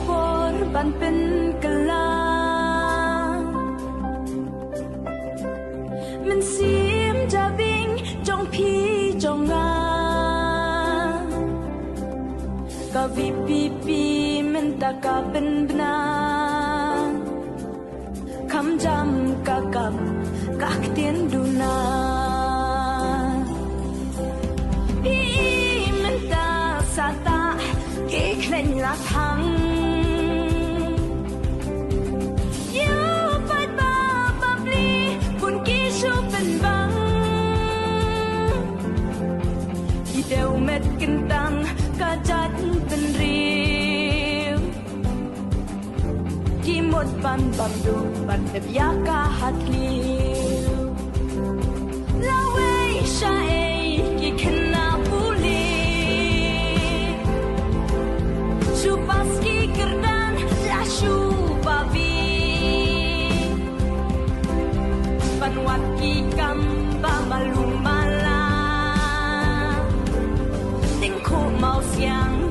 korbanเป็นกะลามันเสียมจะวิ่งจงพี่จงงาก็วิปีปีมันตะกะเป็นบนาคำจำกะกับกักเตียนดูนาพี่มันตาสาตาเกะเคล็นละทังDeu met kentang kajat penriu Kimot pan bamdu pan tebyaka hatliu Lawe syae ki kena puli Supaski kerdan lashu babi Panwat ki kamba malumala mau siang